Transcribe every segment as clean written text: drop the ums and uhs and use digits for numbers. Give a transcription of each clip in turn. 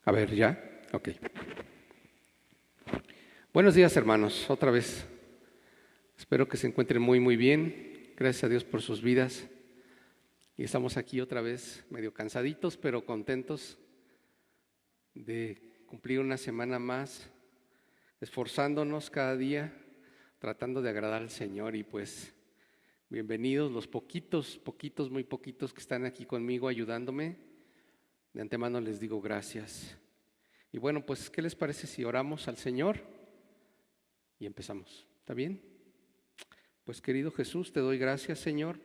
A ver, ¿ya? Ok. Buenos días, hermanos, otra vez. Espero que se encuentren muy bien. Gracias a Dios por sus vidas. Y estamos aquí otra vez, medio cansaditos, pero contentos de cumplir una semana más, esforzándonos cada día, tratando de agradar al Señor. Y pues, bienvenidos los poquitos, muy poquitos que están aquí conmigo ayudándome. De antemano les digo gracias. Y bueno, pues, ¿qué les parece si oramos al Señor? Y empezamos. ¿Está bien? Pues, querido Jesús, te doy gracias, Señor,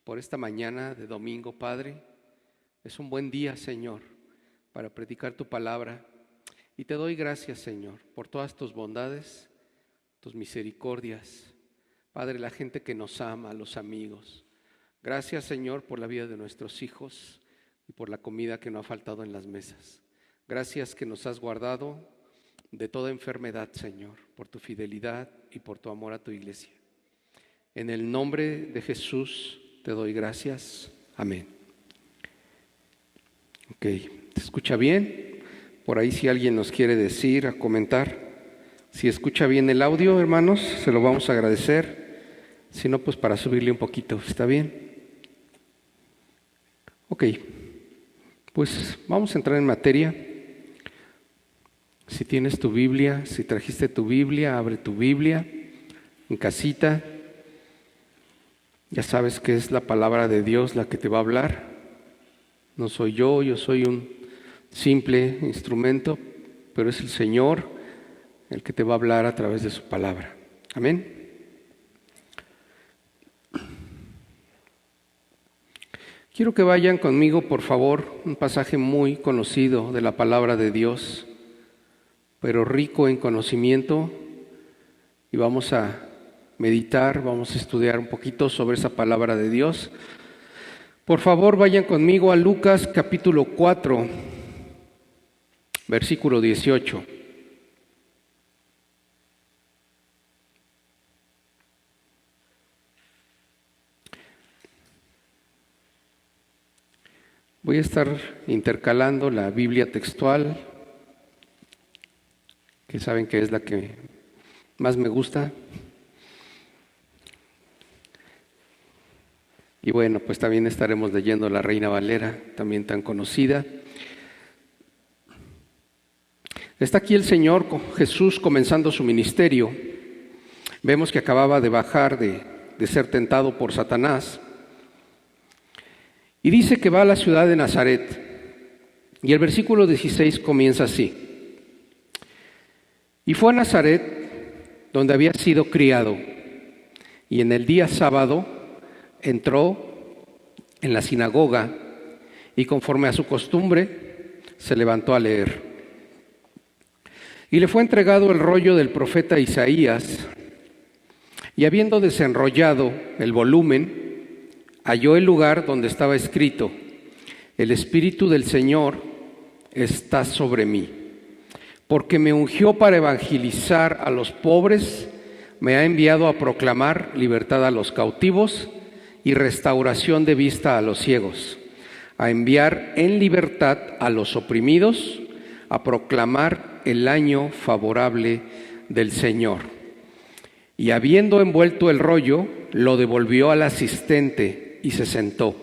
por esta mañana de domingo, Padre. Es un buen día, Señor, para predicar tu palabra. Y te doy gracias, Señor, por todas tus bondades, tus misericordias. Padre, la gente que nos ama, los amigos. Gracias, Señor, por la vida de nuestros hijos y por la comida que no ha faltado en las mesas. Gracias que nos has guardado de toda enfermedad, Señor, por tu fidelidad y por tu amor a tu iglesia. En el nombre de Jesús te doy gracias. Amén. Ok, ¿se escucha bien? Por ahí si alguien nos quiere decir, a comentar. Si escucha bien el audio, hermanos, se lo vamos a agradecer. Si no, pues para subirle un poquito, ¿está bien? Ok, pues vamos a entrar en materia. Si tienes tu Biblia, si trajiste tu Biblia, abre tu Biblia en casita. Ya sabes que es la palabra de Dios la que te va a hablar. No soy yo soy un simple instrumento, pero es el Señor el que te va a hablar a través de su palabra. Amén. Quiero que vayan conmigo, por favor, un pasaje muy conocido de la palabra de Dios, pero rico en conocimiento, y vamos a meditar, vamos a estudiar un poquito sobre esa palabra de Dios. Por favor, vayan conmigo a Lucas capítulo 4, versículo 18. Voy a estar intercalando la Biblia textual, que saben que es la que más me gusta. Y bueno, pues también estaremos leyendo la Reina Valera, también tan conocida. Está aquí el Señor Jesús comenzando su ministerio. Vemos que acababa de bajar de ser tentado por Satanás. Y dice que va a la ciudad de Nazaret. Y el versículo 16 comienza así. Y fue a Nazaret, donde había sido criado. Y en el día sábado entró en la sinagoga y conforme a su costumbre se levantó a leer. Y le fue entregado el rollo del profeta Isaías, y habiendo desenrollado el volumen, halló el lugar donde estaba escrito: El Espíritu del Señor está sobre mí, porque me ungió para evangelizar a los pobres, me ha enviado a proclamar libertad a los cautivos y restauración de vista a los ciegos, a enviar en libertad a los oprimidos, a proclamar el año favorable del Señor. Y habiendo envuelto el rollo, lo devolvió al asistente y se sentó.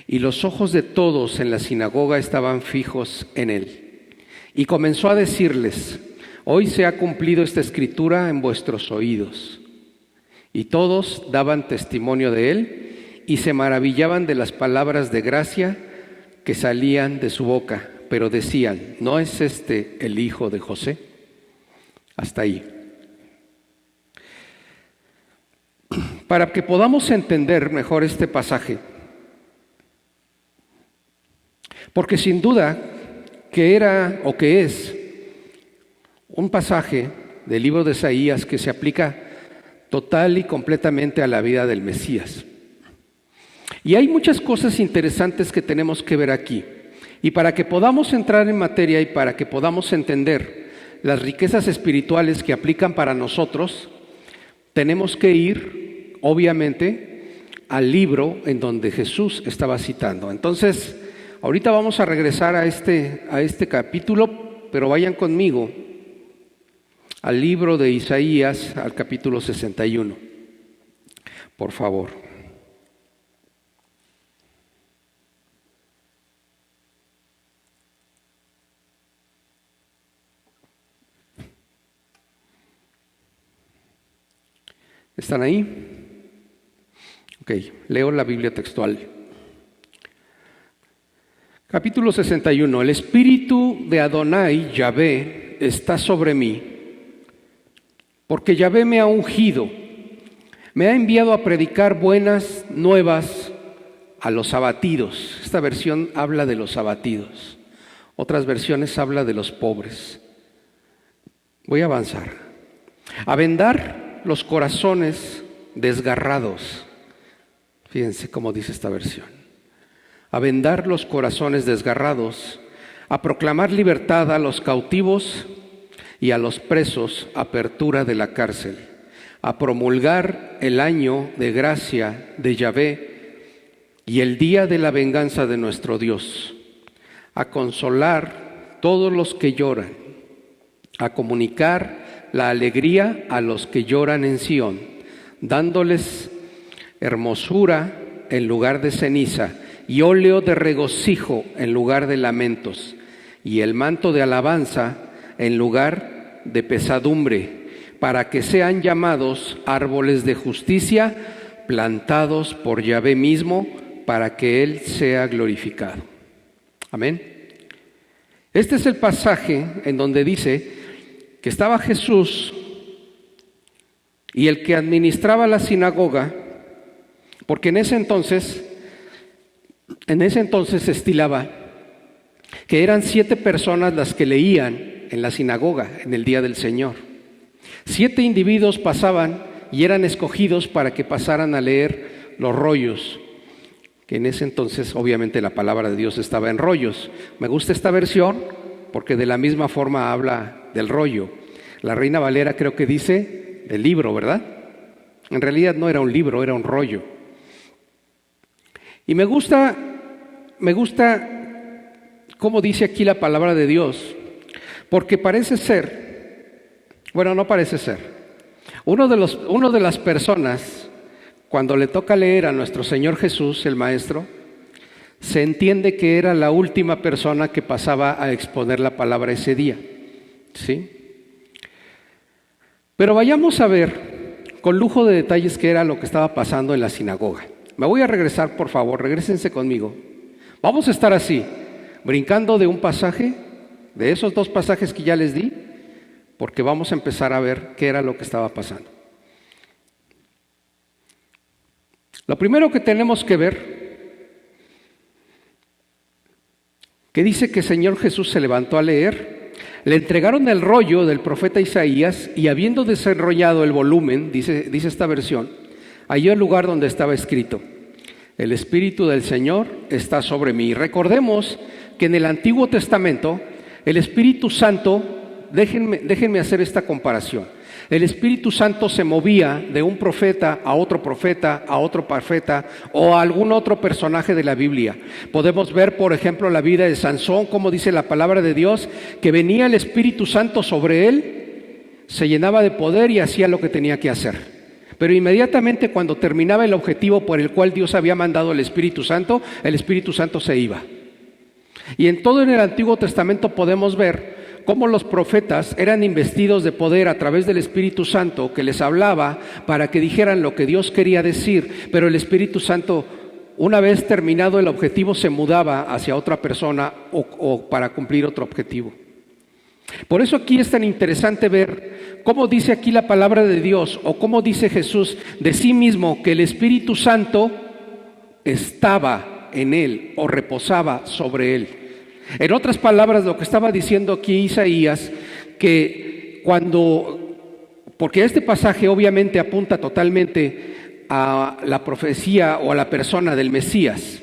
Y los ojos de todos en la sinagoga estaban fijos en él. Y comenzó a decirles: Hoy se ha cumplido esta escritura en vuestros oídos. Y todos daban testimonio de él y se maravillaban de las palabras de gracia que salían de su boca, pero decían: ¿No es este el hijo de José? Hasta ahí. Para que podamos entender mejor este pasaje, porque sin duda que era o que es un pasaje del libro de Isaías que se aplica total y completamente a la vida del Mesías. Y hay muchas cosas interesantes que tenemos que ver aquí. Y para que podamos entrar en materia y para que podamos entender las riquezas espirituales que aplican para nosotros, tenemos que ir, obviamente, al libro en donde Jesús estaba citando. Entonces, Ahorita vamos a regresar a este capítulo, pero vayan conmigo al libro de Isaías, al capítulo 61, por favor. ¿Están ahí? Ok, leo la Biblia textual. Capítulo 61. El espíritu de Adonai, Yahvé, está sobre mí, porque Yahvé me ha ungido, me ha enviado a predicar buenas nuevas a los abatidos. Esta versión habla de los abatidos, otras versiones habla de los pobres. Voy a avanzar. A vendar los corazones desgarrados. Fíjense cómo dice esta versión. A vendar los corazones desgarrados, a proclamar libertad a los cautivos y a los presos, apertura de la cárcel, a promulgar el año de gracia de Yahvé y el día de la venganza de nuestro Dios, a consolar todos los que lloran, a comunicar la alegría a los que lloran en Sión, dándoles hermosura en lugar de ceniza y óleo de regocijo en lugar de lamentos, y el manto de alabanza en lugar de pesadumbre, para que sean llamados árboles de justicia, plantados por Yahvé mismo, para que Él sea glorificado. Amén. Este es el pasaje en donde dice que estaba Jesús y el que administraba la sinagoga, porque en ese entonces se estilaba que eran 7 personas las que leían en la sinagoga en el día del Señor. 7 individuos pasaban y eran escogidos para que pasaran a leer los rollos, que en ese entonces obviamente la palabra de Dios estaba en rollos. Me gusta esta versión porque de la misma forma habla del rollo. La Reina Valera creo que dice del libro, ¿verdad? En realidad no era un libro, era un rollo. Y me gusta cómo dice aquí la palabra de Dios, porque parece ser, bueno, no parece ser, uno de las personas, cuando le toca leer a nuestro Señor Jesús, el Maestro, se entiende que era la última persona que pasaba a exponer la palabra ese día, ¿sí? Pero vayamos a ver con lujo de detalles qué era lo que estaba pasando en la sinagoga. Me voy a regresar, por favor, regrésense conmigo. Vamos a estar así, brincando de un pasaje, de esos 2 pasajes que ya les di, porque vamos a empezar a ver qué era lo que estaba pasando. Lo primero que tenemos que ver, que dice que el Señor Jesús se levantó a leer, le entregaron el rollo del profeta Isaías y habiendo desenrollado el volumen, dice esta versión, halló el lugar donde estaba escrito: el Espíritu del Señor está sobre mí. Recordemos que en el Antiguo Testamento el Espíritu Santo, déjenme hacer esta comparación. El Espíritu Santo se movía de un profeta a otro profeta, a otro profeta o a algún otro personaje de la Biblia. Podemos ver, por ejemplo, la vida de Sansón, como dice la palabra de Dios, que venía el Espíritu Santo sobre él, se llenaba de poder y hacía lo que tenía que hacer. Pero inmediatamente cuando terminaba el objetivo por el cual Dios había mandado el Espíritu Santo se iba. Y en todo en el Antiguo Testamento podemos ver cómo los profetas eran investidos de poder a través del Espíritu Santo que les hablaba para que dijeran lo que Dios quería decir, pero el Espíritu Santo, una vez terminado el objetivo, se mudaba hacia otra persona o para cumplir otro objetivo. Por eso aquí es tan interesante ver cómo dice aquí la palabra de Dios o cómo dice Jesús de sí mismo que el Espíritu Santo estaba en él o reposaba sobre él. En otras palabras, lo que estaba diciendo aquí Isaías, que porque este pasaje obviamente apunta totalmente a la profecía o a la persona del Mesías.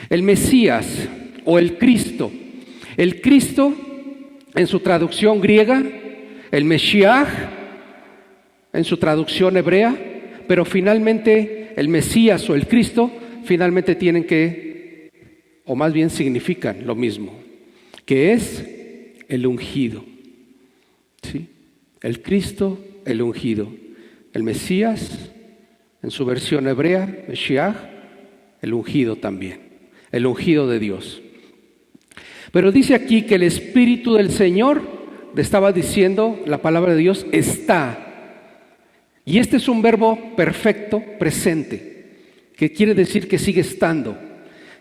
El Mesías o el Cristo en su traducción griega, el Meshiach en su traducción hebrea, pero finalmente el Mesías o el Cristo finalmente tienen que o más bien significan lo mismo, que es el ungido. ¿Sí? El Cristo, el ungido. El Mesías, en su versión hebrea, Meshiach, el ungido también, el ungido de Dios. Pero dice aquí que el Espíritu del Señor, le estaba diciendo la palabra de Dios, está. Y este es un verbo perfecto, presente, que quiere decir que sigue estando.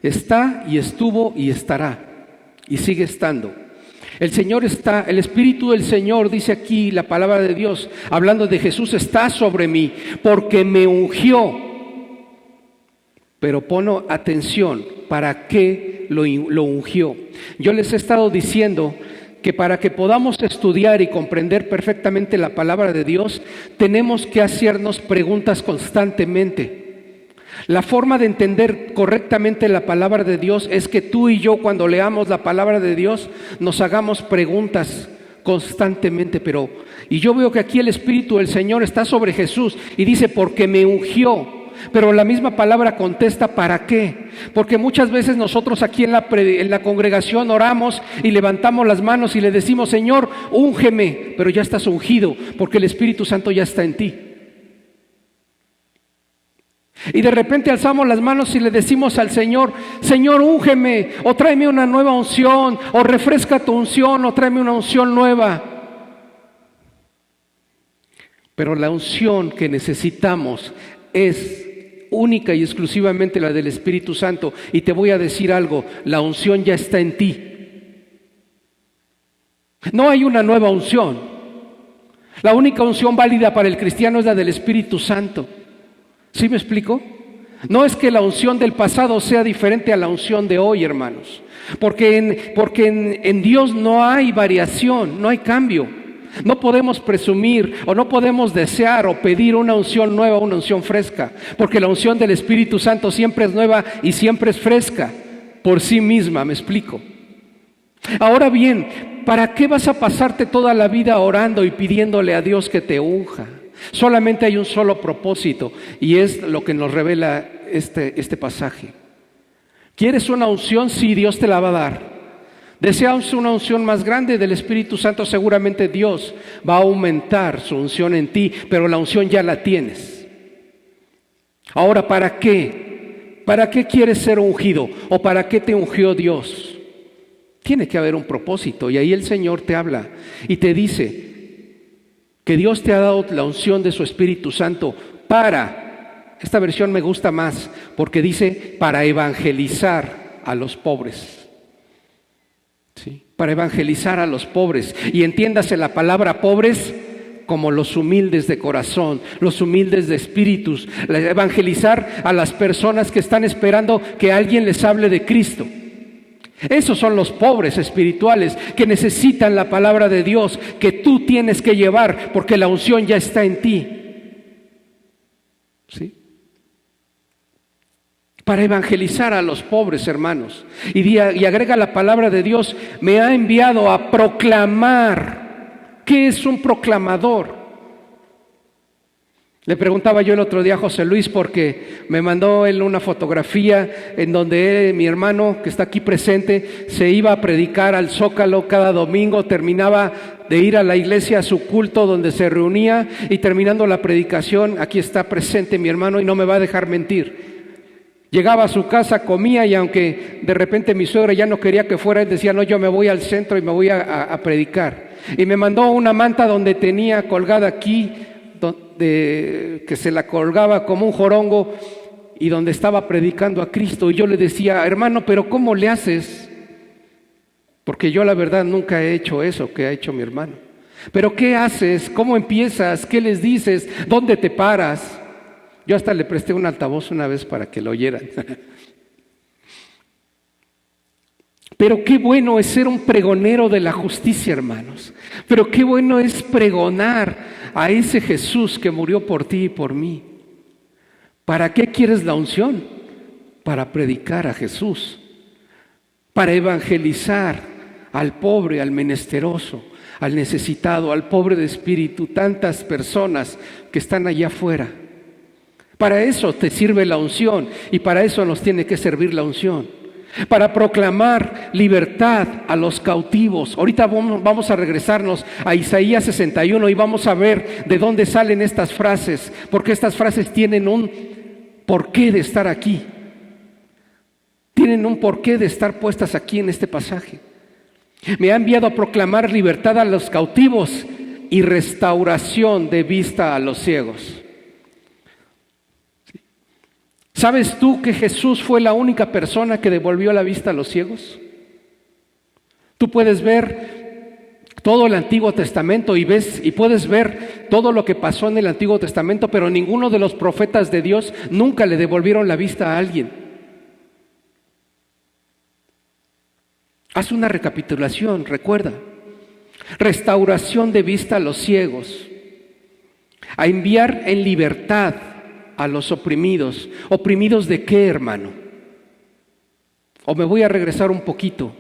Está y estuvo y estará, y sigue estando. El Señor está, el Espíritu del Señor, dice aquí la palabra de Dios, hablando de Jesús, está sobre mí, porque me ungió. Pero pon atención, ¿para qué lo ungió? Yo les he estado diciendo que para que podamos estudiar y comprender perfectamente la palabra de Dios, tenemos que hacernos preguntas constantemente. La forma de entender correctamente la palabra de Dios es que tú y yo, cuando leamos la palabra de Dios, nos hagamos preguntas constantemente. Y yo veo que aquí el Espíritu del Señor está sobre Jesús y dice, porque me ungió. Pero la misma palabra contesta, ¿para qué? Porque muchas veces nosotros aquí en la congregación oramos y levantamos las manos y le decimos, Señor, úngeme, pero ya estás ungido, porque el Espíritu Santo ya está en ti. Y de repente alzamos las manos y le decimos al Señor, Señor, úngeme, o tráeme una nueva unción, o refresca tu unción, o tráeme una unción nueva. Pero la unción que necesitamos es única y exclusivamente la del Espíritu Santo. Y te voy a decir algo, la unción ya está en ti. No hay una nueva unción. La única unción válida para el cristiano es la del Espíritu Santo. ¿Sí me explico? No es que la unción del pasado sea diferente a la unción de hoy, hermanos. Porque en Dios no hay variación, no hay cambio. No podemos presumir o no podemos desear o pedir una unción nueva, una unción fresca, porque la unción del Espíritu Santo siempre es nueva y siempre es fresca por sí misma, ¿me explico? Ahora bien, ¿para qué vas a pasarte toda la vida orando y pidiéndole a Dios que te unja? Solamente hay un solo propósito y es lo que nos revela este pasaje. ¿Quieres una unción? Sí, Dios te la va a dar. ¿Deseas una unción más grande del Espíritu Santo? Seguramente Dios va a aumentar su unción en ti, pero la unción ya la tienes. Ahora, ¿para qué? ¿Para qué quieres ser ungido? ¿O para qué te ungió Dios? Tiene que haber un propósito y ahí el Señor te habla y te dice que Dios te ha dado la unción de su Espíritu Santo para, esta versión me gusta más porque dice para evangelizar a los pobres. ¿Sí? Para evangelizar a los pobres. Y entiéndase la palabra pobres como los humildes de corazón, los humildes de espíritus. Evangelizar a las personas que están esperando que alguien les hable de Cristo. Esos son los pobres espirituales que necesitan la palabra de Dios, que tú tienes que llevar porque la unción ya está en ti. ¿Sí? Para evangelizar a los pobres, hermanos. Y agrega la palabra de Dios, me ha enviado a proclamar. ¿Qué es un proclamador? Le preguntaba yo el otro día a José Luis porque me mandó él una fotografía en donde mi hermano que está aquí presente se iba a predicar al Zócalo cada domingo, terminaba de ir a la iglesia a su culto donde se reunía y terminando la predicación, aquí está presente mi hermano y no me va a dejar mentir. Llegaba a su casa, comía y aunque de repente mi suegra ya no quería que fuera, él decía, no, yo me voy al centro y me voy a predicar. Y me mandó una manta donde tenía colgada aquí, que se la colgaba como un jorongo y donde estaba predicando a Cristo. Y yo le decía, hermano, pero ¿cómo le haces? Porque yo la verdad nunca he hecho eso que ha hecho mi hermano. ¿Pero qué haces? ¿Cómo empiezas? ¿Qué les dices? ¿Dónde te paras? Yo hasta le presté un altavoz una vez para que lo oyeran. Pero qué bueno es ser un pregonero de la justicia, hermanos. Pero qué bueno es pregonar a ese Jesús que murió por ti y por mí. ¿Para qué quieres la unción? Para predicar a Jesús. Para evangelizar al pobre, al menesteroso, al necesitado, al pobre de espíritu. Tantas personas que están allá afuera. Para eso te sirve la unción y para eso nos tiene que servir la unción. para proclamar libertad a los cautivos. Ahorita vamos a regresarnos a Isaías 61 y vamos a ver de dónde salen estas frases, porque estas frases tienen un porqué de estar aquí. Tienen un porqué de estar puestas aquí en este pasaje. Me ha enviado a proclamar libertad a los cautivos y restauración de vista a los ciegos. ¿Sabes tú que Jesús fue la única persona que devolvió la vista a los ciegos? Tú puedes ver todo el Antiguo Testamento y puedes ver todo lo que pasó en el Antiguo Testamento, pero ninguno de los profetas de Dios nunca le devolvieron la vista a alguien. Haz una recapitulación, recuerda. Restauración de vista a los ciegos, a enviar en libertad a los oprimidos. ¿Oprimidos de qué, hermano? O me voy a regresar un poquito.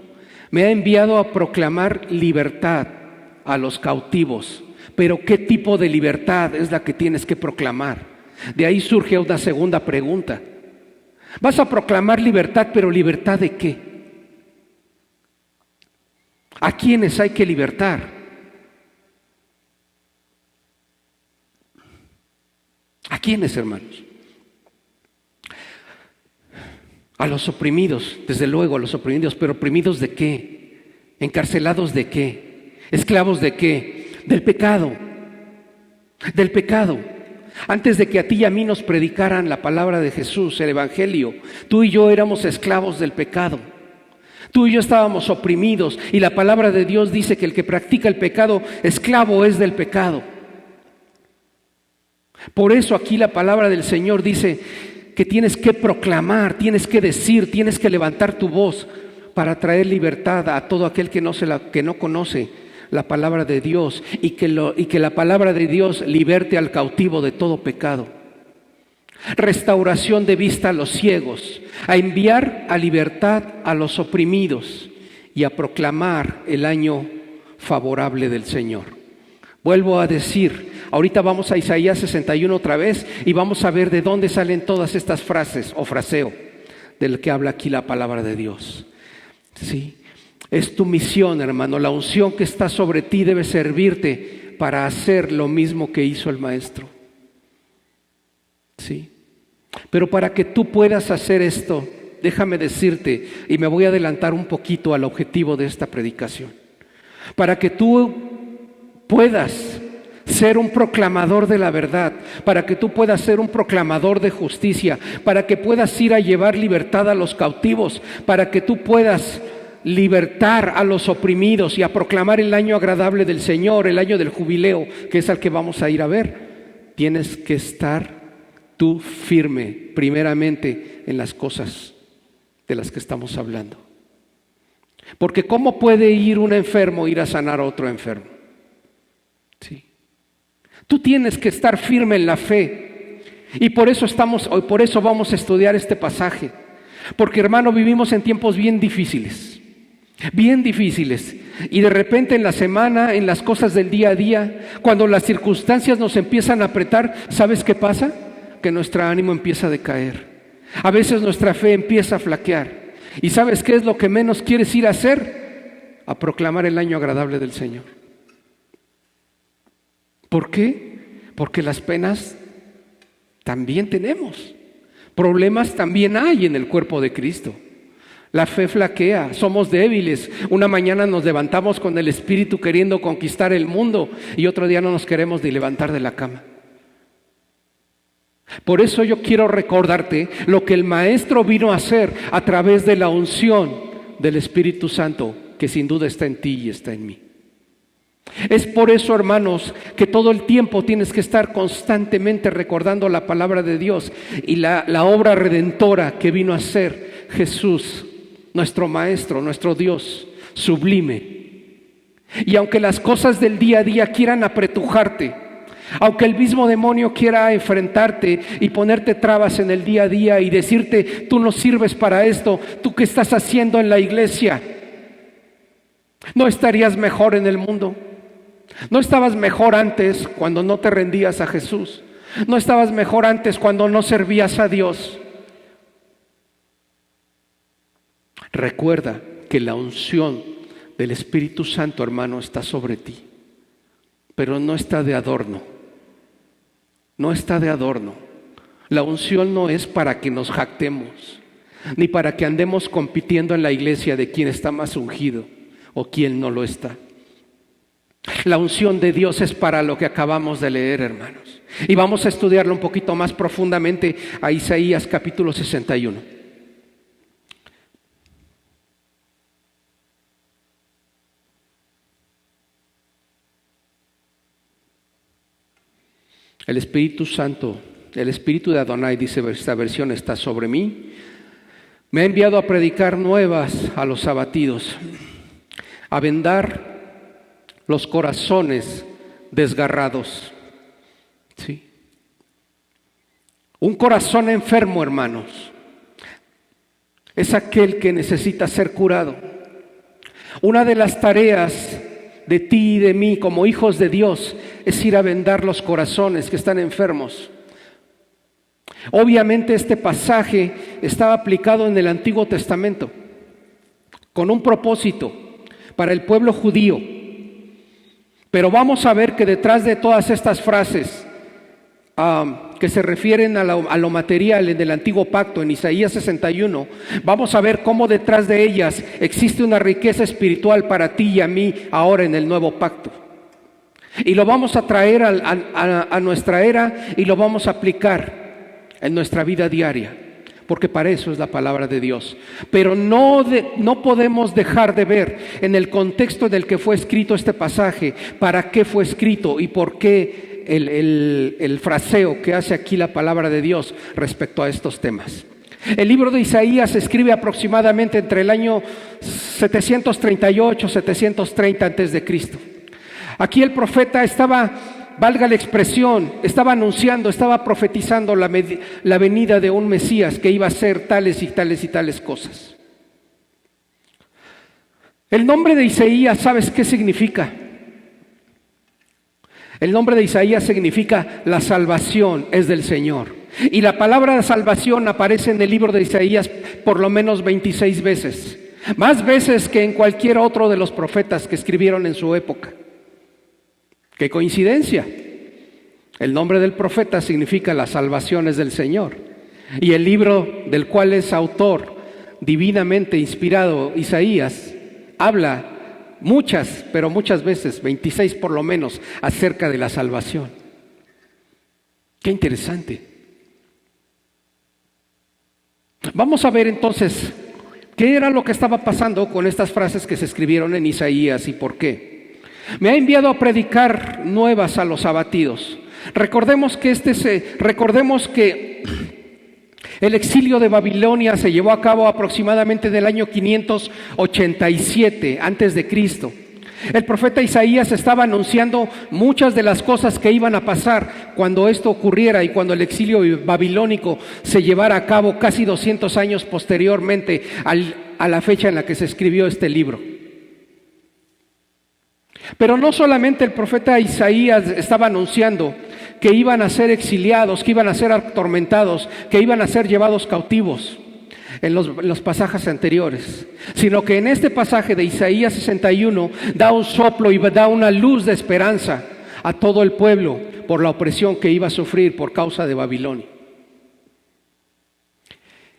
Me ha enviado a proclamar libertad a los cautivos. Pero ¿qué tipo de libertad es la que tienes que proclamar? De ahí surge una segunda pregunta. Vas a proclamar libertad, pero ¿libertad de qué? ¿A quiénes hay que libertar? ¿A quiénes, hermanos? A los oprimidos, desde luego a los oprimidos, pero ¿oprimidos de qué? ¿Encarcelados de qué? ¿Esclavos de qué? Del pecado. Del pecado. Antes de que a ti y a mí nos predicaran la palabra de Jesús, el Evangelio, tú y yo éramos esclavos del pecado. Tú y yo estábamos oprimidos y la palabra de Dios dice que el que practica el pecado, esclavo es del pecado. Por eso aquí la palabra del Señor dice que tienes que proclamar, tienes que decir, tienes que levantar tu voz para traer libertad a todo aquel que no conoce la palabra de Dios y que la palabra de Dios liberte al cautivo de todo pecado. Restauración de vista a los ciegos, a enviar a libertad a los oprimidos y a proclamar el año favorable del Señor. Vuelvo a decir, ahorita vamos a Isaías 61 otra vez y vamos a ver de dónde salen todas estas frases o fraseo del que habla aquí la palabra de Dios. Sí, es tu misión, hermano. La unción que está sobre ti debe servirte para hacer lo mismo que hizo el Maestro. Sí, pero para que tú puedas hacer esto, déjame decirte, y me voy a adelantar un poquito al objetivo de esta predicación. Para que tú puedas ser un proclamador de la verdad, para que tú puedas ser un proclamador de justicia, para que puedas ir a llevar libertad a los cautivos, para que tú puedas libertar a los oprimidos y a proclamar el año agradable del Señor, el año del jubileo, que es al que vamos a ir a ver. Tienes que estar tú firme, primeramente, en las cosas de las que estamos hablando. Porque ¿cómo puede ir un enfermo ir a sanar a otro enfermo? Sí. Tú tienes que estar firme en la fe. Y por eso vamos a estudiar este pasaje. Porque, hermano, vivimos en tiempos bien difíciles. Bien difíciles. Y de repente en la semana, en las cosas del día a día, cuando las circunstancias nos empiezan a apretar, ¿sabes qué pasa? Que nuestro ánimo empieza a decaer. A veces nuestra fe empieza a flaquear. ¿Y sabes qué es lo que menos quieres ir a hacer? A proclamar el año agradable del Señor. ¿Por qué? Porque las penas también tenemos. Problemas también hay en el cuerpo de Cristo. La fe flaquea, somos débiles. Una mañana nos levantamos con el espíritu queriendo conquistar el mundo y otro día no nos queremos ni levantar de la cama. Por eso yo quiero recordarte lo que el Maestro vino a hacer a través de la unción del Espíritu Santo, que sin duda está en ti y está en mí. Es por eso, hermanos, que todo el tiempo tienes que estar constantemente recordando la palabra de Dios y la obra redentora que vino a hacer Jesús, nuestro Maestro, nuestro Dios sublime. Y aunque las cosas del día a día quieran apretujarte, aunque el mismo demonio quiera enfrentarte y ponerte trabas en el día a día y decirte, tú no sirves para esto, ¿tú qué estás haciendo en la iglesia? ¿No estarías mejor en el mundo? ¿No estabas mejor antes cuando no te rendías a Jesús? ¿No estabas mejor antes cuando no servías a Dios? Recuerda que la unción del Espíritu Santo, hermano, está sobre ti, pero no está de adorno. No está de adorno. La unción no es para que nos jactemos, ni para que andemos compitiendo en la iglesia de quién está más ungido o quién no lo está. La unción de Dios es para lo que acabamos de leer, hermanos. Y vamos a estudiarlo un poquito más profundamente a Isaías capítulo 61. El Espíritu Santo, el Espíritu de Adonai, dice esta versión, está sobre mí. Me ha enviado a predicar nuevas a los abatidos, a vendar los corazones desgarrados. ¿Sí? Un corazón enfermo, hermanos, es aquel que necesita ser curado. Una de las tareas de ti y de mí como hijos de Dios es ir a vendar los corazones que están enfermos. Obviamente este pasaje estaba aplicado en el Antiguo Testamento con un propósito para el pueblo judío. Pero vamos a ver que detrás de todas estas frases que se refieren a lo material en el Antiguo Pacto, en Isaías 61, vamos a ver cómo detrás de ellas existe una riqueza espiritual para ti y a mí ahora en el Nuevo Pacto. Y lo vamos a traer a nuestra era y lo vamos a aplicar en nuestra vida diaria, porque para eso es la palabra de Dios. Pero no podemos dejar de ver en el contexto en el que fue escrito este pasaje, para qué fue escrito y por qué el fraseo que hace aquí la palabra de Dios respecto a estos temas. El libro de Isaías se escribe aproximadamente entre el año 738-730 antes de Cristo. Aquí el profeta estaba, valga la expresión, estaba anunciando, estaba profetizando la venida de un Mesías que iba a hacer tales y tales y tales cosas. El nombre de Isaías, ¿sabes qué significa? El nombre de Isaías significa la salvación es del Señor. Y la palabra salvación aparece en el libro de Isaías por lo menos 26 veces. Más veces que en cualquier otro de los profetas que escribieron en su época. ¡Qué coincidencia! El nombre del profeta significa la salvación es del Señor. Y el libro del cual es autor, divinamente inspirado, Isaías, habla muchas, pero muchas veces, 26 por lo menos, acerca de la salvación. ¡Qué interesante! Vamos a ver entonces qué era lo que estaba pasando con estas frases que se escribieron en Isaías y por qué. Me ha enviado a predicar nuevas a los abatidos. Recordemos que el exilio de Babilonia se llevó a cabo aproximadamente del año 587 antes de Cristo. El profeta Isaías estaba anunciando muchas de las cosas que iban a pasar cuando esto ocurriera y cuando el exilio babilónico se llevara a cabo casi 200 años posteriormente a la fecha en la que se escribió este libro. Pero no solamente el profeta Isaías estaba anunciando que iban a ser exiliados, que iban a ser atormentados, que iban a ser llevados cautivos en los pasajes anteriores, sino que en este pasaje de Isaías 61 da un soplo y da una luz de esperanza a todo el pueblo por la opresión que iba a sufrir por causa de Babilonia.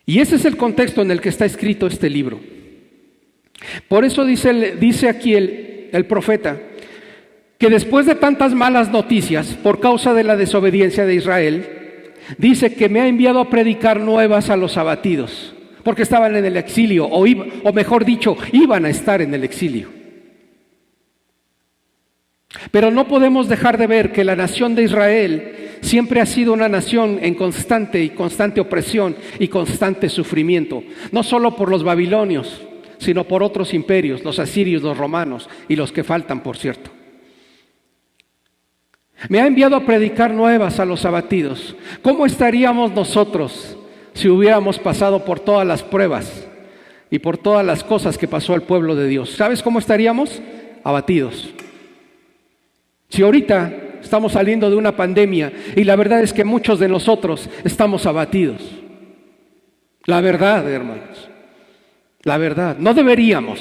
Y ese es el contexto en el que está escrito este libro. Por eso dice aquí el profeta que después de tantas malas noticias por causa de la desobediencia de Israel, dice que me ha enviado a predicar nuevas a los abatidos, porque estaban en el exilio, o mejor dicho, iban a estar en el exilio. Pero no podemos dejar de ver que la nación de Israel siempre ha sido una nación en constante opresión y constante sufrimiento, no solo por los babilonios, sino por otros imperios, los asirios, los romanos y los que faltan, por cierto. Me ha enviado a predicar nuevas a los abatidos. ¿Cómo estaríamos nosotros si hubiéramos pasado por todas las pruebas y por todas las cosas que pasó al pueblo de Dios? ¿Sabes cómo estaríamos? Abatidos. Si ahorita estamos saliendo de una pandemia y la verdad es que muchos de nosotros estamos abatidos. La verdad, hermanos. La verdad, no deberíamos,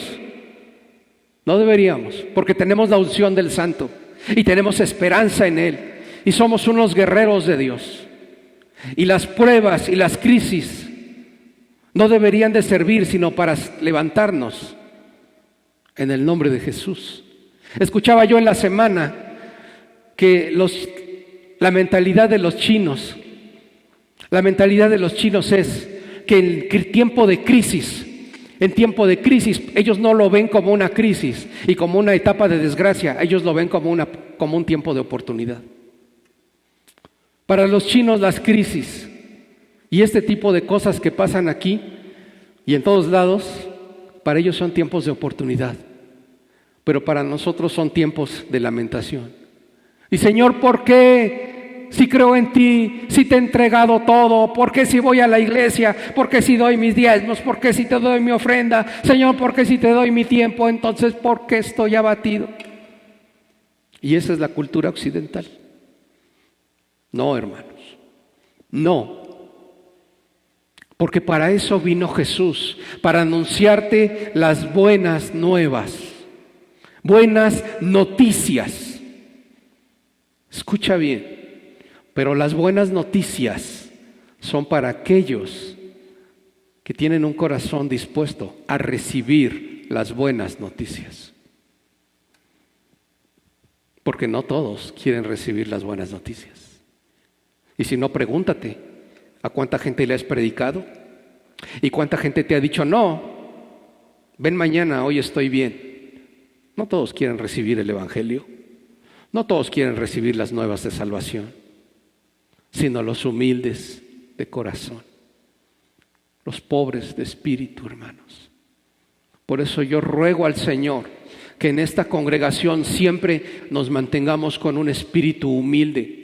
porque tenemos la unción del Santo y tenemos esperanza en Él y somos unos guerreros de Dios. Y las pruebas y las crisis no deberían de servir sino para levantarnos en el nombre de Jesús. Escuchaba yo en la semana que la mentalidad de los chinos es que en tiempo de crisis ellos no lo ven como una crisis y como una etapa de desgracia, ellos lo ven como un tiempo de oportunidad. Para los chinos las crisis y este tipo de cosas que pasan aquí y en todos lados, para ellos son tiempos de oportunidad, pero para nosotros son tiempos de lamentación. Y Señor, ¿por qué? Si creo en ti, si te he entregado todo, ¿por qué si voy a la iglesia? ¿Por qué si doy mis diezmos? ¿Por qué si te doy mi ofrenda? Señor, ¿por qué si te doy mi tiempo? Entonces, ¿por qué estoy abatido? Y esa es la cultura occidental. No, hermanos, no. Porque para eso vino Jesús, para anunciarte las buenas nuevas, buenas noticias. Escucha bien. Pero las buenas noticias son para aquellos que tienen un corazón dispuesto a recibir las buenas noticias. Porque no todos quieren recibir las buenas noticias. Y si no, pregúntate, ¿a cuánta gente le has predicado? ¿Y cuánta gente te ha dicho, no, ven mañana, hoy estoy bien? No todos quieren recibir el Evangelio. No todos quieren recibir las nuevas de salvación, sino los humildes de corazón, los pobres de espíritu, hermanos. Por eso yo ruego al Señor que en esta congregación siempre nos mantengamos con un espíritu humilde.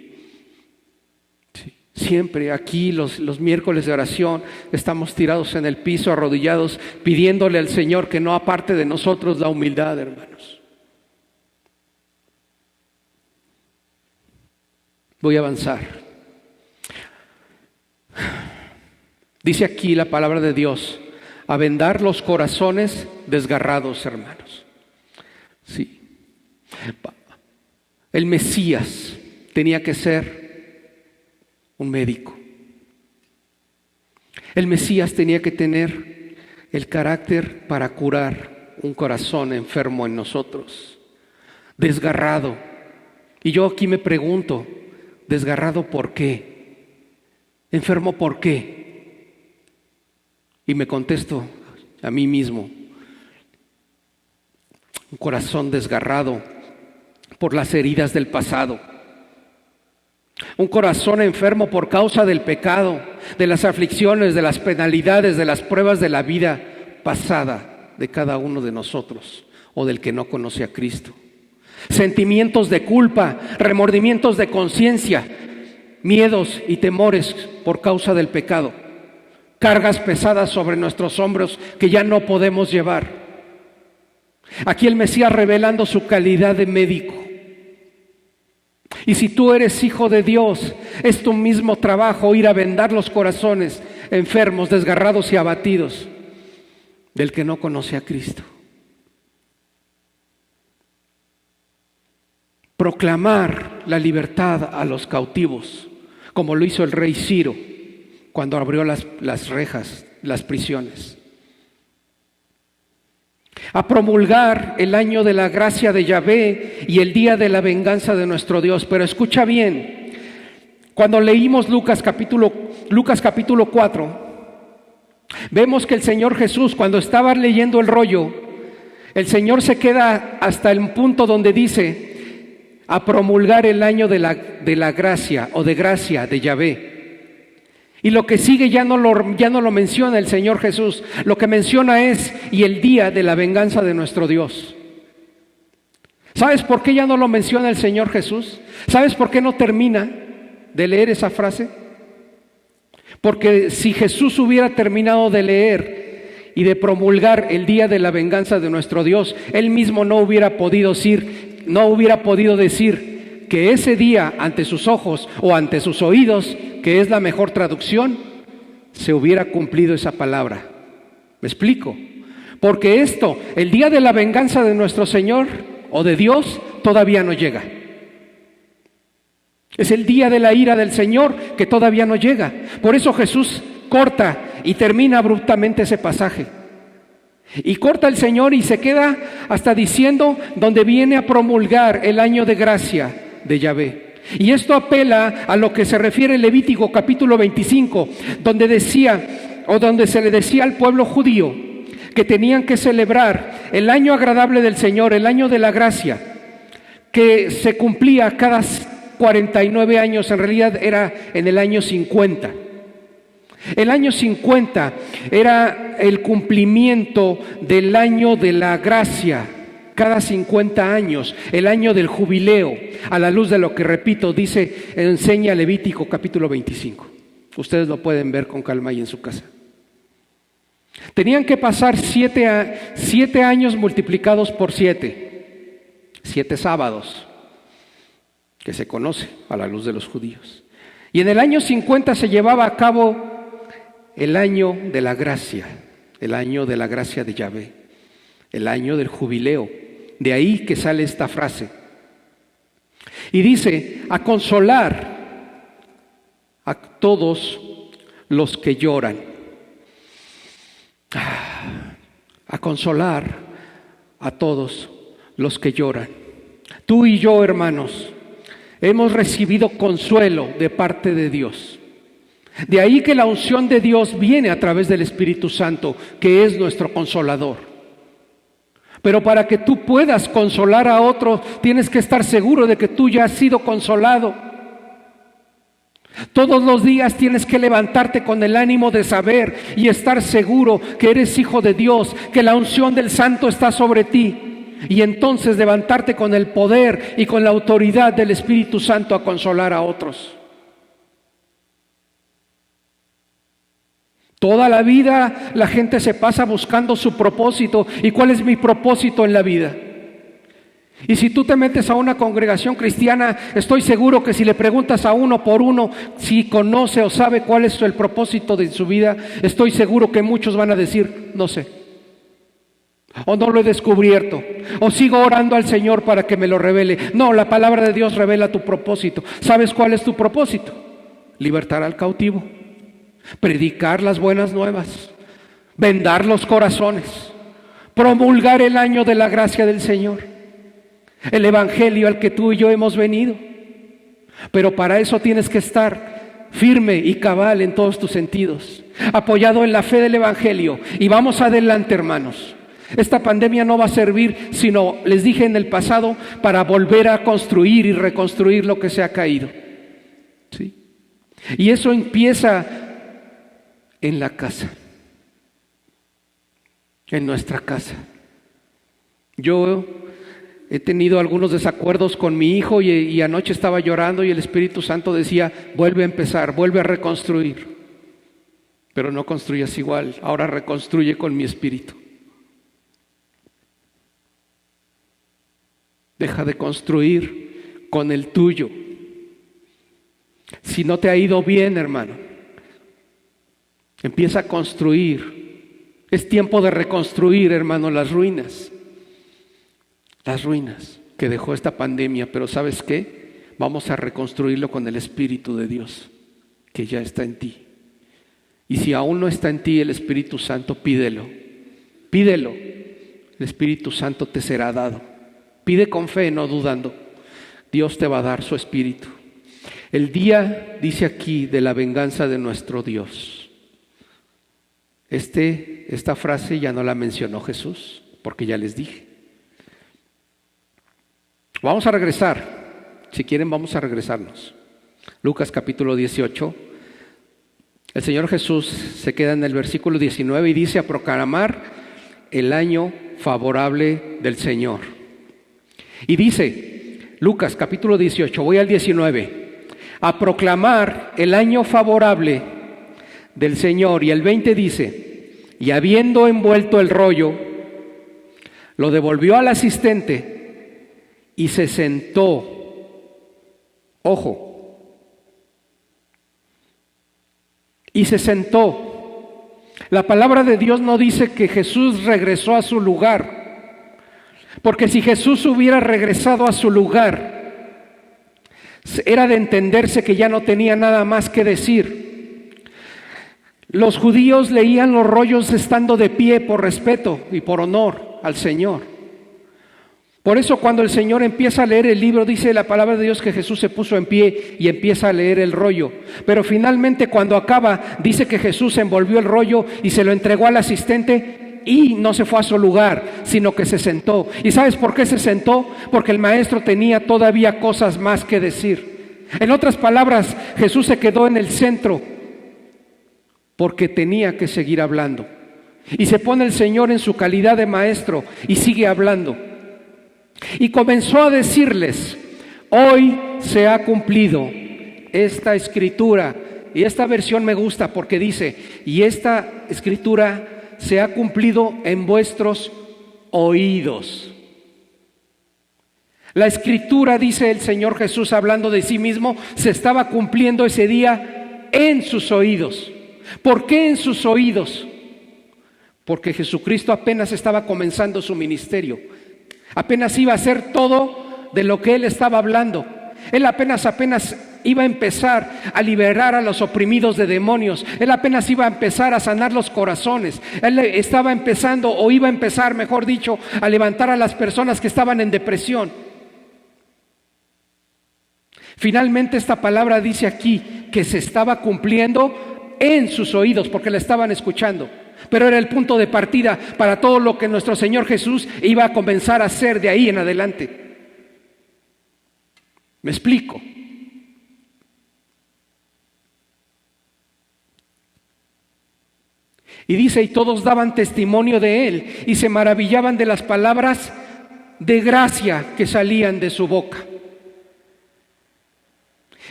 Sí, siempre aquí los miércoles de oración estamos tirados en el piso, arrodillados, pidiéndole al Señor que no aparte de nosotros la humildad, hermanos. Voy a avanzar. Dice aquí la palabra de Dios, a vendar los corazones desgarrados, hermanos. Sí. El Mesías tenía que ser un médico. El Mesías tenía que tener el carácter para curar un corazón enfermo en nosotros, desgarrado. Y yo aquí me pregunto, ¿desgarrado por qué? ¿Enfermo por qué? Y me contesto a mí mismo, un corazón desgarrado por las heridas del pasado, un corazón enfermo por causa del pecado, de las aflicciones, de las penalidades, de las pruebas de la vida pasada de cada uno de nosotros o del que no conoce a Cristo. Sentimientos de culpa, remordimientos de conciencia, miedos y temores por causa del pecado, cargas pesadas sobre nuestros hombros que ya no podemos llevar. Aquí el Mesías revelando su calidad de médico. Y si tú eres hijo de Dios, es tu mismo trabajo ir a vendar los corazones enfermos, desgarrados y abatidos del que no conoce a Cristo. Proclamar la libertad a los cautivos, como lo hizo el rey Ciro cuando abrió las rejas, las prisiones. A promulgar el año de la gracia de Yahvé y el día de la venganza de nuestro Dios. Pero escucha bien, cuando leímos Lucas capítulo 4, vemos que el Señor Jesús, cuando estaba leyendo el rollo, el Señor se queda hasta el punto donde dice, a promulgar el año de la gracia o de gracia de Yahvé. Y lo que sigue ya no lo menciona el Señor Jesús. Lo que menciona es, y el día de la venganza de nuestro Dios. ¿Sabes por qué ya no lo menciona el Señor Jesús? ¿Sabes por qué no termina de leer esa frase? Porque si Jesús hubiera terminado de leer y de promulgar el día de la venganza de nuestro Dios, Él mismo no hubiera podido decir que ese día ante sus ojos o ante sus oídos, que es la mejor traducción, se hubiera cumplido esa palabra. ¿Me explico? Porque esto, el día de la venganza de nuestro Señor o de Dios, todavía no llega. Es el día de la ira del Señor que todavía no llega. Por eso Jesús corta y termina abruptamente ese pasaje. Y corta el Señor y se queda hasta diciendo donde viene a promulgar el año de gracia de Yahvé. Y esto apela a lo que se refiere Levítico capítulo 25, donde decía, o donde se le decía al pueblo judío que tenían que celebrar el año agradable del Señor, el año de la gracia, que se cumplía cada 49 años, en realidad era en el año 50. El año 50 era el cumplimiento del año de la gracia, cada 50 años, el año del jubileo, a la luz de lo que, repito, enseña Levítico capítulo 25. Ustedes lo pueden ver con calma ahí en su casa. Tenían que pasar 7 años multiplicados por 7 sábados, que se conoce a la luz de los judíos. Y en el año 50 se llevaba a cabo el año de la gracia, el año de la gracia de Yahvé, el año del jubileo. De ahí que sale esta frase. Y dice, a consolar a todos los que lloran. A consolar a todos los que lloran. Tú y yo, hermanos, hemos recibido consuelo de parte de Dios. De ahí que la unción de Dios viene a través del Espíritu Santo, que es nuestro consolador. Pero para que tú puedas consolar a otro, tienes que estar seguro de que tú ya has sido consolado. Todos los días tienes que levantarte con el ánimo de saber y estar seguro que eres hijo de Dios, que la unción del Santo está sobre ti. Y entonces levantarte con el poder y con la autoridad del Espíritu Santo a consolar a otros. Toda la vida la gente se pasa buscando su propósito. ¿Y cuál es mi propósito en la vida? Y si tú te metes a una congregación cristiana, estoy seguro que si le preguntas a uno por uno si conoce o sabe cuál es el propósito de su vida, estoy seguro que muchos van a decir, no sé, o no lo he descubierto, o sigo orando al Señor para que me lo revele. No, la palabra de Dios revela tu propósito. ¿Sabes cuál es tu propósito? Libertar al cautivo, predicar las buenas nuevas, vendar los corazones, promulgar el año de la gracia del Señor, el evangelio al que tú y yo hemos venido. Pero para eso tienes que estar firme y cabal en todos tus sentidos, apoyado en la fe del evangelio. Y vamos adelante, hermanos. Esta pandemia no va a servir, sino, les dije en el pasado, para volver a construir y reconstruir lo que se ha caído. ¿Sí? Y eso empieza en la casa, en nuestra casa. Yo he tenido algunos desacuerdos con mi hijo y anoche estaba llorando y el Espíritu Santo decía, vuelve a empezar, vuelve a reconstruir. Pero no construyas igual, ahora reconstruye con mi espíritu. Deja de construir con el tuyo. Si no te ha ido bien, hermano, empieza a construir. Es tiempo de reconstruir, hermano, las ruinas que dejó esta pandemia. Pero ¿sabes qué? Vamos a reconstruirlo con el Espíritu de Dios, que ya está en ti. Y si aún no está en ti el Espíritu Santo, pídelo. El Espíritu Santo te será dado. Pide con fe, no dudando. Dios te va a dar su Espíritu. El día, dice aquí, de la venganza de nuestro Dios. Esta frase ya no la mencionó Jesús, porque ya les dije. Vamos a regresar. Si quieren, vamos a regresarnos. Lucas capítulo 18. El Señor Jesús se queda en el versículo 19 y dice: a proclamar el año favorable del Señor. Y dice, Lucas capítulo 18, voy al 19, a proclamar el año favorable del Señor. Y el 20 dice, y habiendo envuelto el rollo, lo devolvió al asistente y se sentó. Ojo. Y se sentó. La palabra de Dios no dice que Jesús regresó a su lugar, porque si Jesús hubiera regresado a su lugar, era de entenderse que ya no tenía nada más que decir. Los judíos leían los rollos estando de pie por respeto y por honor al Señor. Por eso cuando el Señor empieza a leer el libro, dice la palabra de Dios que Jesús se puso en pie y empieza a leer el rollo. Pero finalmente cuando acaba, dice que Jesús envolvió el rollo y se lo entregó al asistente y no se fue a su lugar, sino que se sentó. ¿Y sabes por qué se sentó? Porque el maestro tenía todavía cosas más que decir. En otras palabras, Jesús se quedó en el centro porque tenía que seguir hablando. Y se pone el Señor en su calidad de maestro y sigue hablando. Y comenzó a decirles: hoy se ha cumplido esta escritura. Y esta versión me gusta porque dice: y esta escritura se ha cumplido en vuestros oídos. La escritura, dice el Señor Jesús hablando de sí mismo, se estaba cumpliendo ese día en sus oídos. ¿Por qué en sus oídos? Porque Jesucristo apenas estaba comenzando su ministerio. Apenas iba a hacer todo de lo que Él estaba hablando. Él apenas iba a empezar a liberar a los oprimidos de demonios. Él apenas iba a empezar a sanar los corazones. Él estaba empezando, o iba a empezar, mejor dicho, a levantar a las personas que estaban en depresión. Finalmente esta palabra dice aquí que se estaba cumpliendo en sus oídos porque la estaban escuchando. Pero era el punto de partida para todo lo que nuestro Señor Jesús iba a comenzar a hacer de ahí en adelante. ¿Me explico? Y dice: y todos daban testimonio de Él y se maravillaban de las palabras de gracia que salían de su boca.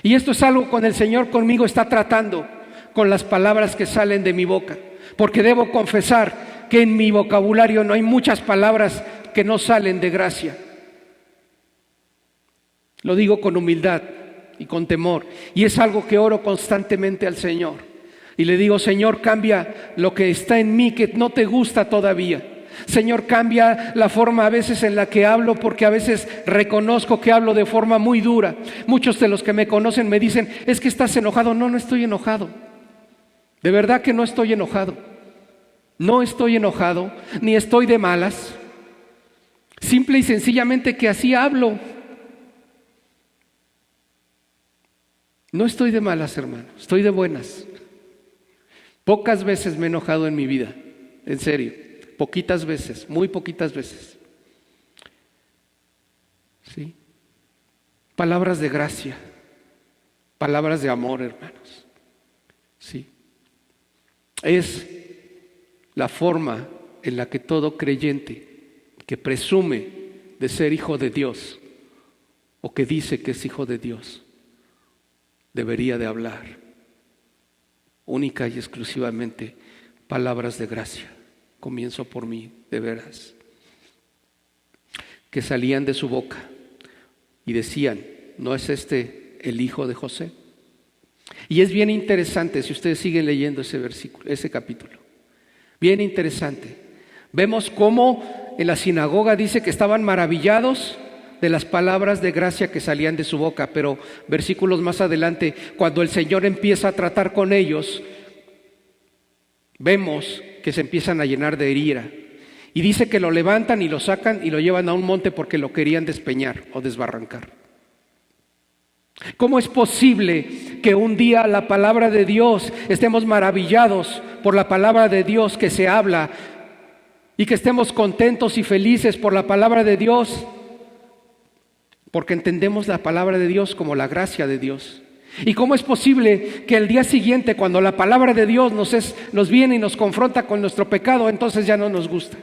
Y esto es algo con el Señor conmigo está tratando, con las palabras que salen de mi boca. Porque debo confesar que en mi vocabulario no hay muchas palabras que no salen de gracia. Lo digo con humildad y con temor. Y es algo que oro constantemente al Señor. Y le digo: Señor, cambia lo que está en mí que no te gusta todavía. Señor, cambia la forma a veces en la que hablo, porque a veces reconozco que hablo de forma muy dura. Muchos de los que me conocen me dicen: es que estás enojado. No, no estoy enojado. De verdad que no estoy enojado. No estoy enojado, ni estoy de malas. Simple y sencillamente que así hablo. No estoy de malas, hermano, estoy de buenas. Pocas veces me he enojado en mi vida, en serio. Poquitas veces, muy poquitas veces. ¿Sí? Palabras de gracia, palabras de amor, hermanos. Sí. Es la forma en la que todo creyente que presume de ser hijo de Dios o que dice que es hijo de Dios debería de hablar. Única y exclusivamente palabras de gracia. Comienzo por mí, de veras. Que salían de su boca y decían: ¿no es este el hijo de José? Y es bien interesante si ustedes siguen leyendo ese versículo, ese capítulo. Bien interesante. Vemos cómo en la sinagoga dice que estaban maravillados de las palabras de gracia que salían de su boca, pero versículos más adelante, cuando el Señor empieza a tratar con ellos, vemos que se empiezan a llenar de ira. Y dice que lo levantan y lo sacan y lo llevan a un monte porque lo querían despeñar o desbarrancar. ¿Cómo es posible que un día la palabra de Dios estemos maravillados por la palabra de Dios que se habla y que estemos contentos y felices por la palabra de Dios? Porque entendemos la palabra de Dios como la gracia de Dios. ¿Y cómo es posible que el día siguiente, cuando la palabra de Dios nos viene y nos confronta con nuestro pecado, entonces ya no nos gusta?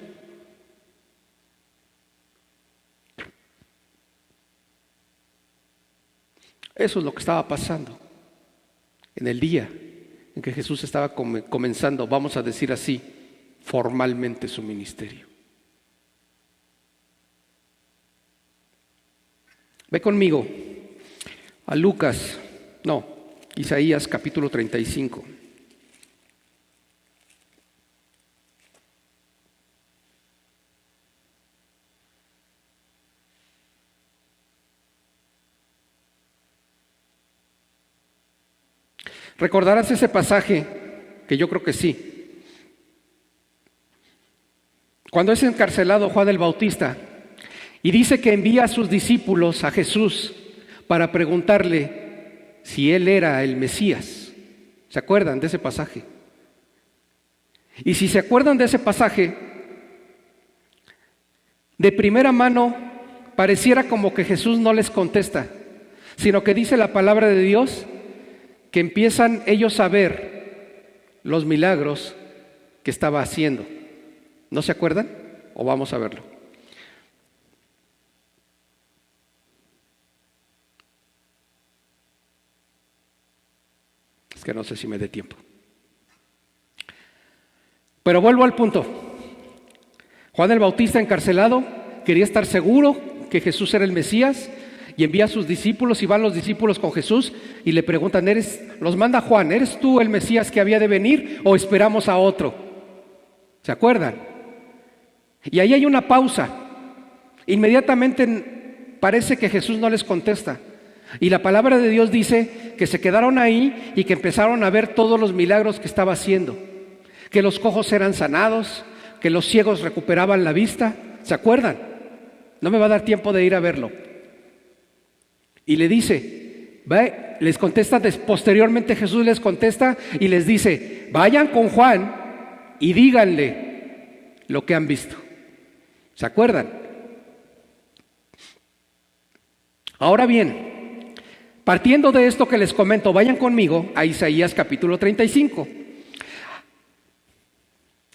Eso es lo que estaba pasando en el día en que Jesús estaba comenzando, vamos a decir así, formalmente su ministerio. Ve conmigo a Isaías capítulo 35. Recordarás ese pasaje, que yo creo que sí. Cuando es encarcelado Juan el Bautista y dice que envía a sus discípulos a Jesús para preguntarle si él era el Mesías. ¿Se acuerdan de ese pasaje? Y si se acuerdan de ese pasaje, de primera mano pareciera como que Jesús no les contesta, sino que dice la palabra de Dios que empiezan ellos a ver los milagros que estaba haciendo. ¿No se acuerdan? ¿O vamos a verlo? Es que no sé si me dé tiempo. Pero vuelvo al punto. Juan el Bautista, encarcelado, quería estar seguro que Jesús era el Mesías y envía a sus discípulos y van los discípulos con Jesús y le preguntan, los manda Juan, ¿eres tú el Mesías que había de venir o esperamos a otro? ¿Se acuerdan? Y ahí hay una pausa. Inmediatamente parece que Jesús no les contesta. Y la palabra de Dios dice que se quedaron ahí y que empezaron a ver todos los milagros que estaba haciendo. Que los cojos eran sanados, que los ciegos recuperaban la vista. ¿Se acuerdan? No me va a dar tiempo de ir a verlo. Y le dice, les contesta, posteriormente Jesús les contesta y les dice, vayan con Juan y díganle lo que han visto. ¿Se acuerdan? Ahora bien, partiendo de esto que les comento, vayan conmigo a Isaías capítulo 35.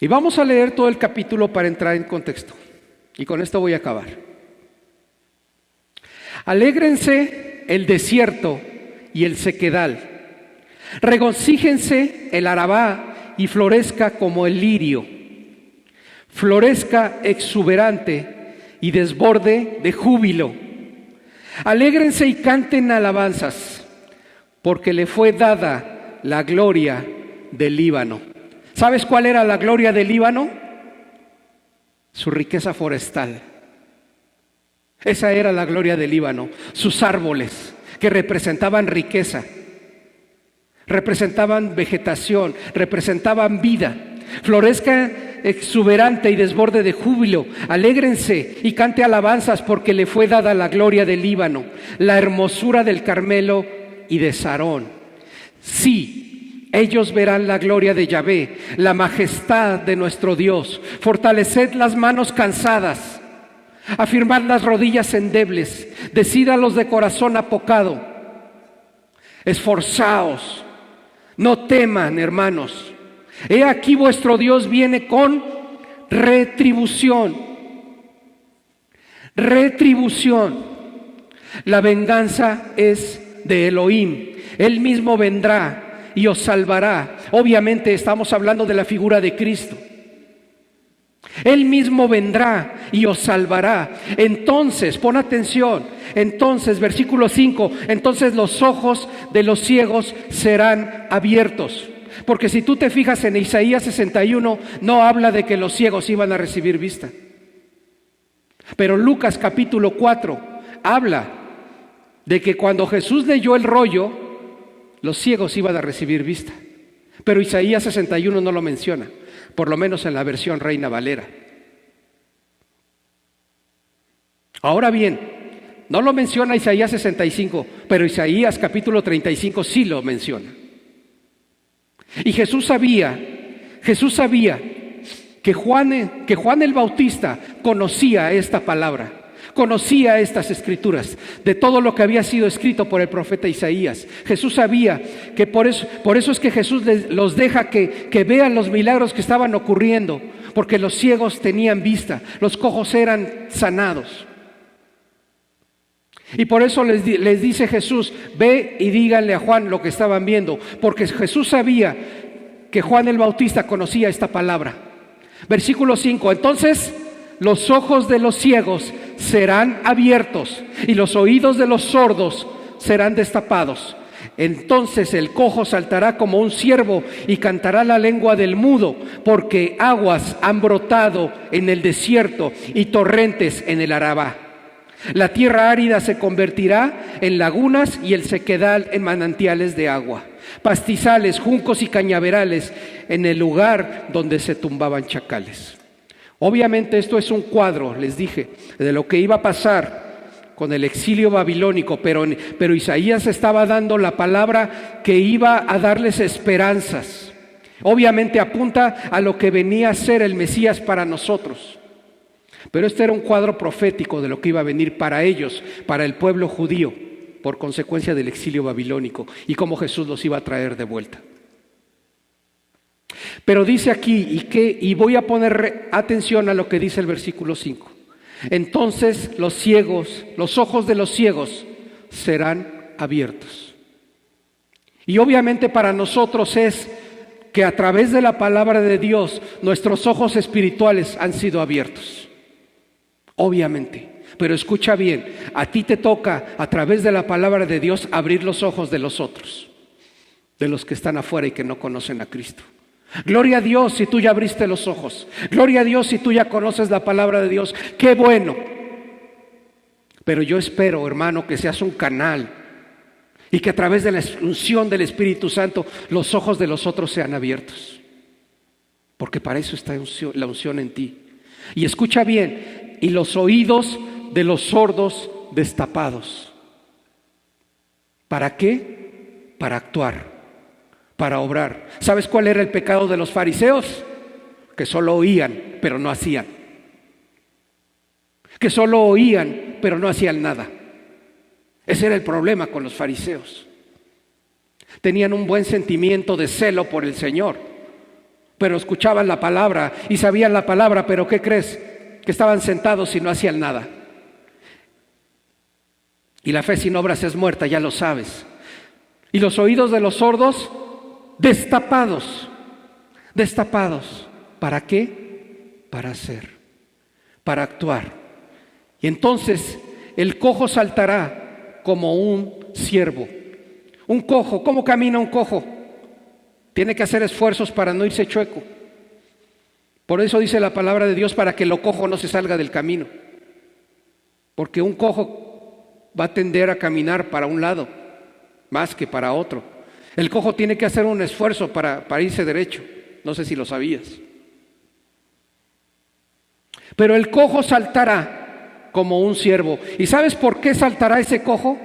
Y vamos a leer todo el capítulo para entrar en contexto. Y con esto voy a acabar. Alégrense el desierto y el sequedal. Regocíjense el Arabá y florezca como el lirio. Florezca exuberante y desborde de júbilo. Alégrense y canten alabanzas, porque le fue dada la gloria del Líbano. ¿Sabes cuál era la gloria del Líbano? Su riqueza forestal. Esa era la gloria del Líbano. Sus árboles que representaban riqueza, representaban vegetación, representaban vida. Florezca exuberante y desborde de júbilo. Alégrense y cante alabanzas, porque le fue dada la gloria del Líbano, la hermosura del Carmelo y de Sarón. Sí, ellos verán la gloria de Yahvé, la majestad de nuestro Dios. Fortaleced las manos cansadas, afirmad las rodillas endebles, decid a los de corazón apocado, esforzaos, no teman, hermanos. He aquí vuestro Dios viene con retribución. Retribución. La venganza es de Elohim. Él mismo vendrá y os salvará. Obviamente estamos hablando de la figura de Cristo. Él mismo vendrá y os salvará. Entonces, pon atención, entonces, versículo 5, entonces los ojos de los ciegos serán abiertos. Porque si tú te fijas en Isaías 61, no habla de que los ciegos iban a recibir vista. Pero Lucas capítulo 4 habla de que cuando Jesús leyó el rollo, los ciegos iban a recibir vista. Pero Isaías 61 no lo menciona, por lo menos en la versión Reina Valera. Ahora bien, no lo menciona Isaías 65, pero Isaías capítulo 35 sí lo menciona. Y Jesús sabía que Juan el Bautista conocía esta palabra, conocía estas escrituras, de todo lo que había sido escrito por el profeta Isaías. Jesús sabía que por eso es que Jesús los deja que vean los milagros que estaban ocurriendo, porque los ciegos tenían vista, los cojos eran sanados. Y por eso les dice Jesús, ve y díganle a Juan lo que estaban viendo, porque Jesús sabía que Juan el Bautista conocía esta palabra. Versículo 5, entonces los ojos de los ciegos serán abiertos y los oídos de los sordos serán destapados. Entonces el cojo saltará como un ciervo y cantará la lengua del mudo, porque aguas han brotado en el desierto y torrentes en el Arabá. La tierra árida se convertirá en lagunas y el sequedal en manantiales de agua. pastizales, juncos y cañaverales en el lugar donde se tumbaban chacales. Obviamente esto es un cuadro, les dije, de lo que iba a pasar con el exilio babilónico, pero Isaías estaba dando la palabra que iba a darles esperanzas. Obviamente apunta a lo que venía a ser el Mesías para nosotros. Pero este era un cuadro profético de lo que iba a venir para ellos, para el pueblo judío, por consecuencia del exilio babilónico y cómo Jesús los iba a traer de vuelta. Pero dice aquí, y voy a poner atención a lo que dice el versículo 5. Entonces los ciegos, los ojos de los ciegos serán abiertos. Y obviamente para nosotros es que a través de la palabra de Dios, nuestros ojos espirituales han sido abiertos. Obviamente, pero escucha bien, a ti te toca a través de la palabra de Dios abrir los ojos de los otros, de los que están afuera y que no conocen a Cristo. Gloria a Dios si tú ya abriste los ojos, gloria a Dios si tú ya conoces la palabra de Dios, qué bueno. Pero yo espero, hermano, que seas un canal y que a través de la unción del Espíritu Santo los ojos de los otros sean abiertos, porque para eso está la unción en ti. Y escucha bien, y los oídos de los sordos destapados. ¿Para qué? Para actuar, para obrar. ¿Sabes cuál era el pecado de los fariseos? Que solo oían, pero no hacían. Que solo oían, pero no hacían nada. Ese era el problema con los fariseos. Tenían un buen sentimiento de celo por el Señor, pero escuchaban la palabra y sabían la palabra, pero ¿qué crees? Que estaban sentados y no hacían nada. Y la fe sin obras es muerta, ya lo sabes. Y los oídos de los sordos destapados. Destapados. ¿Para qué? Para hacer, para actuar. Y entonces el cojo saltará como un ciervo. Un cojo, ¿cómo camina un cojo? Tiene que hacer esfuerzos para no irse chueco. Por eso dice la palabra de Dios, para que lo cojo no se salga del camino. Porque un cojo va a tender a caminar para un lado más que para otro. El cojo tiene que hacer un esfuerzo para irse derecho. No sé si lo sabías. Pero el cojo saltará como un ciervo. ¿Y sabes por qué saltará ese cojo?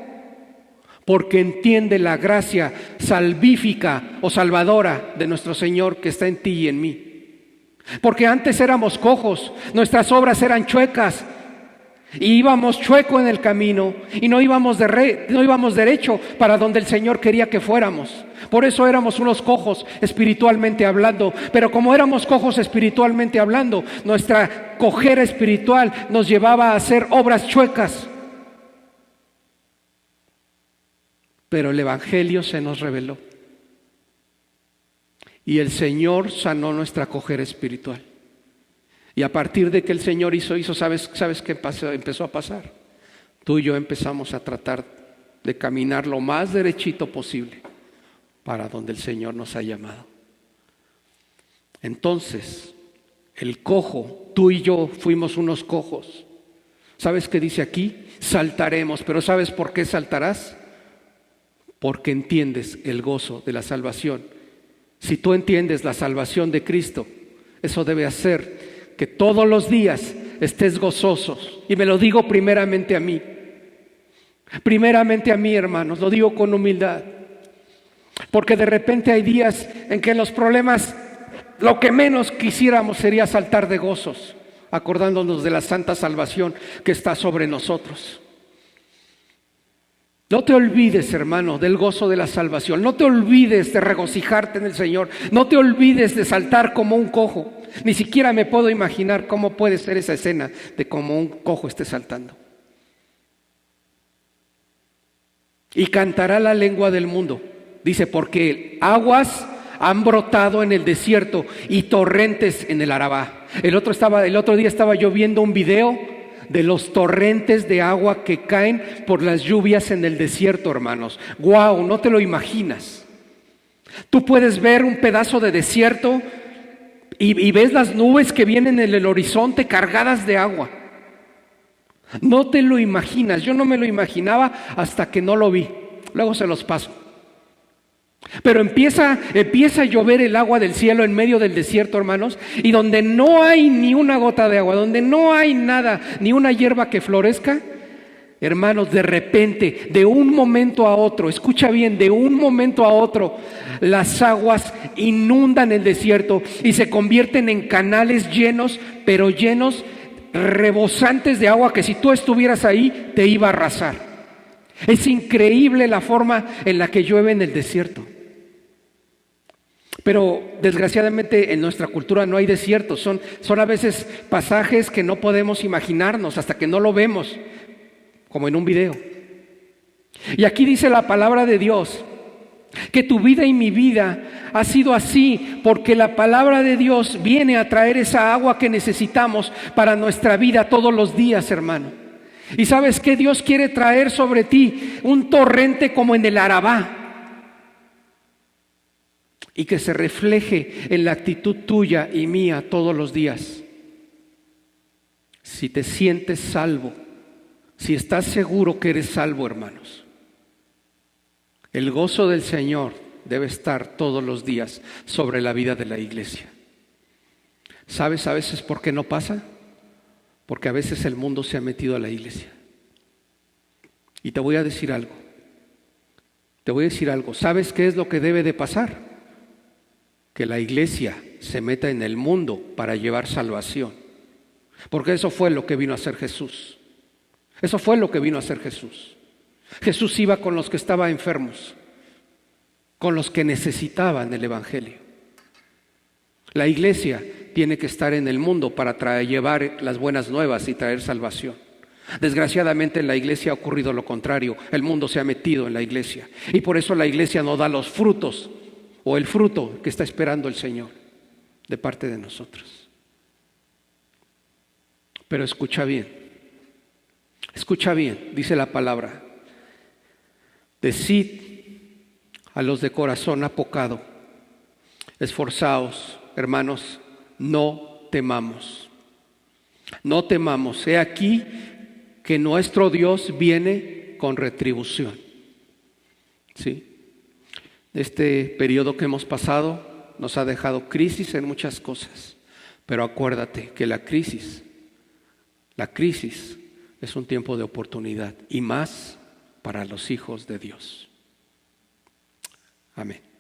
Porque entiende la gracia salvífica o salvadora de nuestro Señor que está en ti y en mí. Porque antes éramos cojos, nuestras obras eran chuecas y íbamos chueco en el camino y no íbamos derecho para donde el Señor quería que fuéramos. Por eso éramos unos cojos espiritualmente hablando. Pero como éramos cojos espiritualmente hablando, nuestra cojera espiritual nos llevaba a hacer obras chuecas. Pero el Evangelio se nos reveló. Y el Señor sanó nuestra cojera espiritual. Y a partir de que el Señor hizo, ¿sabes qué empezó a pasar? Tú y yo empezamos a tratar de caminar lo más derechito posible para donde el Señor nos ha llamado. Entonces, el cojo, tú y yo fuimos unos cojos. ¿Sabes qué dice aquí? Saltaremos. ¿Pero sabes por qué saltarás? Porque entiendes el gozo de la salvación. Si tú entiendes la salvación de Cristo, eso debe hacer que todos los días estés gozosos. Y me lo digo primeramente a mí. Primeramente a mí, hermanos, lo digo con humildad. Porque de repente hay días en que los problemas, lo que menos quisiéramos sería saltar de gozos, acordándonos de la santa salvación que está sobre nosotros. No te olvides, hermano, del gozo de la salvación. No te olvides de regocijarte en el Señor. No te olvides de saltar como un cojo. Ni siquiera me puedo imaginar cómo puede ser esa escena de cómo un cojo esté saltando. Y cantará la lengua del mundo. Dice, porque aguas han brotado en el desierto y torrentes en el Arabá. El otro día estaba yo viendo un video de los torrentes de agua que caen por las lluvias en el desierto, hermanos. ¡Guau! No te lo imaginas. Tú puedes ver un pedazo de desierto y ves las nubes que vienen en el horizonte cargadas de agua. No te lo imaginas. Yo no me lo imaginaba hasta que no lo vi. Luego se los paso. Pero empieza a llover el agua del cielo en medio del desierto, hermanos, y donde no hay ni una gota de agua, donde no hay nada, ni una hierba que florezca, hermanos, de repente, de un momento a otro, escucha bien, de un momento a otro, las aguas inundan el desierto y se convierten en canales llenos, pero llenos, rebosantes de agua, que si tú estuvieras ahí te iba a arrasar. Es increíble la forma en la que llueve en el desierto. Pero desgraciadamente en nuestra cultura no hay desiertos, son a veces pasajes que no podemos imaginarnos hasta que no lo vemos, como en un video. Y aquí dice la palabra de Dios que tu vida y mi vida ha sido así porque la palabra de Dios viene a traer esa agua que necesitamos para nuestra vida todos los días, hermano. Y sabes que Dios quiere traer sobre ti un torrente como en el Arabá, y que se refleje en la actitud tuya y mía todos los días. Si te sientes salvo, si estás seguro que eres salvo, hermanos, el gozo del Señor debe estar todos los días sobre la vida de la iglesia. ¿Sabes a veces por qué no pasa? Porque a veces el mundo se ha metido a la iglesia. Y te voy a decir algo. ¿Sabes qué es lo que debe de pasar? Que la iglesia se meta en el mundo para llevar salvación. Porque eso fue lo que vino a hacer Jesús. Jesús iba con los que estaban enfermos, con los que necesitaban el evangelio. La iglesia tiene que estar en el mundo para llevar las buenas nuevas y traer salvación. Desgraciadamente en la iglesia ha ocurrido lo contrario. El mundo se ha metido en la iglesia y por eso la iglesia no da los frutos o el fruto que está esperando el Señor de parte de nosotros. Pero escucha bien, dice la palabra: decid a los de corazón apocado, esforzaos, hermanos, no temamos. He aquí que nuestro Dios viene con retribución. ¿Sí? Este periodo que hemos pasado nos ha dejado crisis en muchas cosas, pero acuérdate que la crisis es un tiempo de oportunidad y más para los hijos de Dios. Amén.